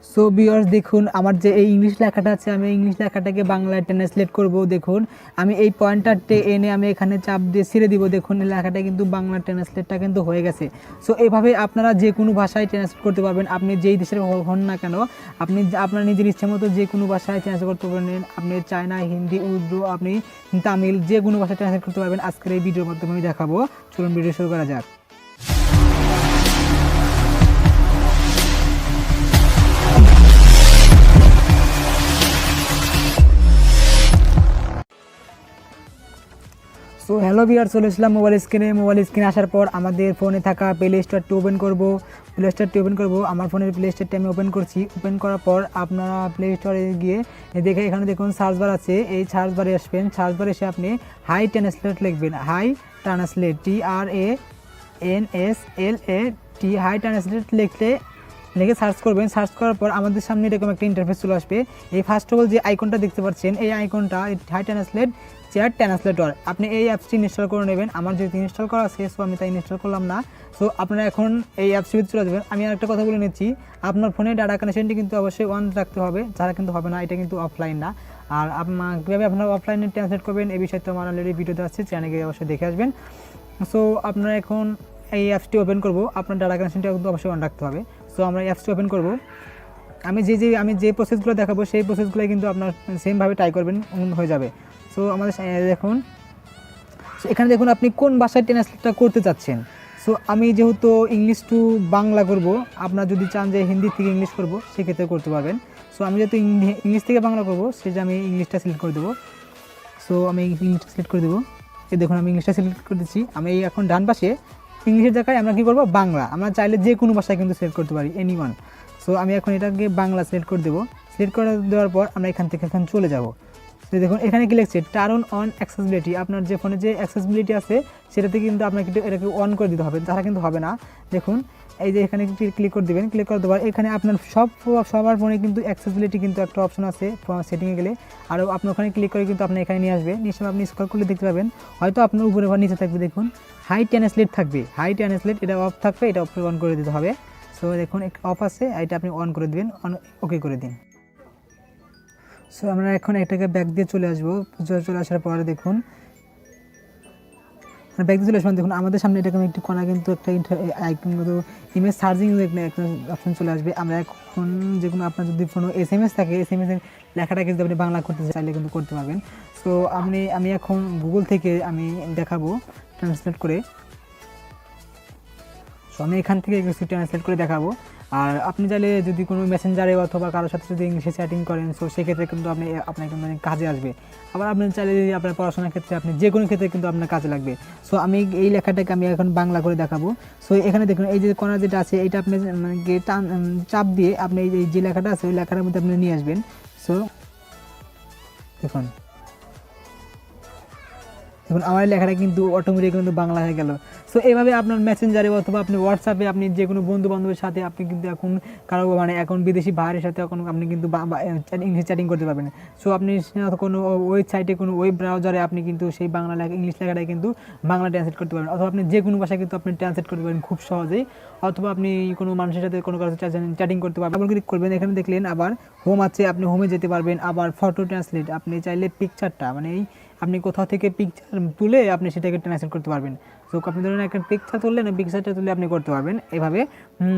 So viewers দেখুন আমার যে এই ইংলিশ লেখাটা আছে, আমি ইংলিশ লেখাটাকে বাংলায় ট্রান্সলেট করব। দেখুন আমি এই পয়েন্টারটে এনে আমি এখানে চাপ দিয়ে ছেড়ে দিব। দেখুন এই লেখাটা কিন্তু বাংলা ট্রান্সলেটটা কিন্তু হয়ে গেছে। সো এভাবে আপনারা যে কোনো ভাষায় ট্রান্সলেট করতে পারবেন। আপনি যেই দেশের হন না কেন, আপনি আপনার নিজের ইচ্ছে মতো যে কোনো ভাষায় ট্রান্সলেট করতে পারবেন। আপনি চায়না, হিন্দি, উর্দু, আপনি তামিল, যে কোনো ভাষায় ট্রান্সলেট করতে পারবেন। আজকের এই ভিডিওর মাধ্যমে আমি দেখাবো। চলুন ভিডিও শুরু করা যাক। সো হ্যালো ভিউয়ার, চলে এসলাম মোবাইল স্ক্রিনে আসার পর আমাদের ফোনে থাকা প্লে স্টোরটি ওপেন করব। আমার ফোনের প্লে স্টোরটি আমি ওপেন করছি। ওপেন করার পর আপনারা প্লে স্টোরে গিয়ে দেখে এখানে দেখুন সার্চ বার আছে। এই সার্চ বারে আসবেন। সার্চ বারে এসে আপনি হাই ট্রান্সলেট লিখবেন। Hi translate TRANSLAT hi translate লিখে সার্চ করবেন। সার্চ করার পর আমাদের সামনে এরকম একটা ইন্টারফেস চলে আসবে। এই ফার্স্ট অফ অল যে আইকনটা দেখতে পাচ্ছেন, এই আইকনটা হাই ট্রান্সলেট চ্যাট ট্রান্সলেটর, আপনি এই অ্যাপসটি ইনস্টল করে নেবেন। আমার যেহেতু ইনস্টল করা আছে, সো আমি তাই ইনস্টল করলাম না। সো আপনারা এখন এই অ্যাপসটিতে চলে যাবেন। আমি আরেকটা কথা বলে নিচ্ছি, আপনার ফোনে ডাটা কানেকশনটি কিন্তু অবশ্যই অন রাখতে হবে, যারা কিন্তু হবে না, এটা কিন্তু অফলাইন না। আর কীভাবে আপনারা অফলাইনে ট্রান্সলেট করবেন এই বিষয়ে তো আমার অলরেডি ভিডিও দেওয়া আছে, চ্যানেলে গিয়ে অবশ্যই দেখে আসবেন। সো আপনারা এখন এই অ্যাপসটি ওপেন করব। আপনার ডাটা কানেকশনটা কিন্তু অবশ্যই অন রাখতে হবে। সো আমরা এই অ্যাপসটি ওপেন করব। আমি যে প্রসেসগুলো দেখাবো সেই প্রসেসগুলো কিন্তু আপনার সেমভাবে ট্রাই করবেন, হয়ে যাবে। সো আমাদের দেখুন, এখানে দেখুন আপনি কোন ভাষায় ট্রান্সলেটটা করতে চাচ্ছেন। সো আমি যেহেতু ইংলিশ টু বাংলা করব, আপনারা যদি চান যে হিন্দি থেকে ইংলিশ করব, সেক্ষেত্রে করতে পারবেন। সো আমি যেহেতু ইংলিশ থেকে বাংলা করব, সেটা আমি ইংলিশটা সিলেক্ট করে দেবো। সো আমি ইংলিশটা সিলেক্ট করে দেবো। এই দেখুন আমি ইংলিশটা সিলেক্ট করে দিচ্ছি। আমি এখন ডান পাশে ইংলিশের জায়গায় আমরা কী করবো, বাংলা। আমরা চাইলে যে কোনো ভাষায় কিন্তু সিলেক্ট করতে পারি, এনিওয়ান। সো আমি এখন এটাকে বাংলা সিলেক্ট করে দেবো। সিলেক্ট করে দেওয়ার পর আমরা এখান থেকে চলে যাব। দেখুন এখানে কি লিখছে, টার্ন অন অ্যাক্সেসিবিলিটি। আপনার যে ফোনে যে অ্যাক্সেসিবিলিটি আছে সেটাতে কিন্তু আপনাকে এটাকে অন করে দিতে হবে, তারা কিন্তু হবে না। দেখুন এই যে এখানে ক্লিক করে দেবেন। ক্লিক করে দেওয়ার এখানে আপনার সবার ফোনে কিন্তু অ্যাক্সেসিবিলিটি কিন্তু একটা অপশন আছে সেটিংয়ে গেলে। আরও আপনি ওখানে ক্লিক করে কিন্তু আপনি এখানে নিয়ে আসবে। নিশ্চয় আপনি স্ক্রল করলে দেখতে পাবেন, হয়তো আপনার উপরে বা নিচে থাকবে। দেখুন হাই ট্রান্সলেট থাকবে, হাই ট্রান্সলেট এটা অফ থাকবে, এটা অন করে দিতে হবে। সো দেখুন অফ আছে, এটা আপনি অন করে দেবেন, ওকে করে দিন। সো আমরা এখন এটাকে ব্যাক দিয়ে চলে আসবো। চলে আসার পরে দেখুন ব্যাক দিয়ে চলে আসবেন। দেখুন আমাদের সামনে এরকম একটি কোণা কিন্তু একটা ইমেজ সার্চিং একটা অপশন চলে আসবে। আমরা এখন যে কোনো আপনার যদি কোনো SMS থাকে, SMS-এর লেখাটা কিন্তু আপনি বাংলা করতে চাইলে কিন্তু করতে পারবেন। সো আমি এখন গুগল থেকে আমি দেখাবো ট্রান্সলেট করে। সো আমি এখান থেকে কিছু ট্রান্সলেট করে দেখাবো। আর আপনি চাইলে যদি কোনো মেসেঞ্জারে অথবা কারোর সাথে যদি ইংলিশে চ্যাটিং করেন, সো সেক্ষেত্রে কিন্তু আপনার কিন্তু কাজে আসবে। আবার আপনি চাইলে যদি আপনার পড়াশোনার ক্ষেত্রে, আপনি যে কোনো ক্ষেত্রে কিন্তু আপনার কাজে লাগবে। সো আমি এই লেখাটাকে আমি এখন বাংলা করে দেখাবো। সো এখানে দেখুন এই যে কর্নার যেটা আছে, এইটা আপনি চাপ দিয়ে আপনি এই যে লেখাটা আছে ওই লেখাটার মধ্যে আপনি নিয়ে আসবেন। সো দেখুন আমার লেখাটা কিন্তু অটোমেটিক কিন্তু বাংলা হয়ে গেল। সো এইভাবে আপনার মেসেঞ্জারে অথবা আপনি হোয়াটসঅ্যাপে আপনি যে কোনো বন্ধু বান্ধবের সাথে আপনি কিন্তু এখন এখন বিদেশি ভাইয়ের সাথে এখন আপনি কিন্তু ইংলিশ চ্যাটিং করতে পারবেন। সো আপনি কোনো ওয়েবসাইটে, কোনো ওয়েব ব্রাউজারে আপনি কিন্তু সেই বাংলা ইংলিশ লেখাটাই কিন্তু বাংলা ট্রান্সলেট করতে পারবেন। অথবা আপনি যে কোনো ভাষায় কিন্তু আপনি ট্রান্সলেট করতে পারবেন খুব সহজেই। অথবা আপনি কোনো মানুষের সাথে কোনো কারো চ্যাটিং করতে পারবেন। আবার ক্লিক করবেন, এখানে দেখলেন আবার হোম আছে, আপনি হোমে যেতে পারবেন। আবার ফটো ট্রান্সলেট, আপনি চাইলে পিকচারটা আপনি কোথাও থেকে পিকচার তুলে আপনি সেটাকে ট্রান্সলেট করতে পারবেন। সো আপনি ধরুন একটা পিকচার তুললেন, পিকচারটা তুলে আপনি করতে পারবেন এভাবে।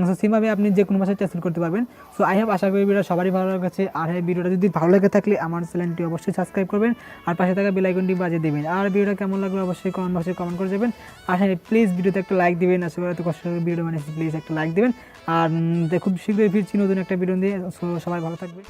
সো সেভাবে আপনি যে কোনো ভাষায় ট্রান্সলেট করতে পারবেন। সো আশা করি ভিডিওটা সবারই ভালো লাগছে। আর এই ভিডিওটা যদি ভালো লেগে থাকলে আমার চ্যানেলটি অবশ্যই সাবস্ক্রাইব করবেন আর পাশে থাকা বেল আইকনটি বাজিয়ে দেবেন। আর ভিডিওটা কেমন লাগলো অবশ্যই কমেন্ট বক্সে কমেন্ট করে যাবেন। আর হ্যাঁ প্লিজ ভিডিওতে একটা লাইক দিবেন। আসলে এত কষ্ট করে ভিডিও বানিয়েছি, প্লিজ একটা লাইক দেবেন। আর খুব শীঘ্রই ফিরছি নতুন একটা ভিডিও দিয়ে। সো সবাই ভালো থাকবে।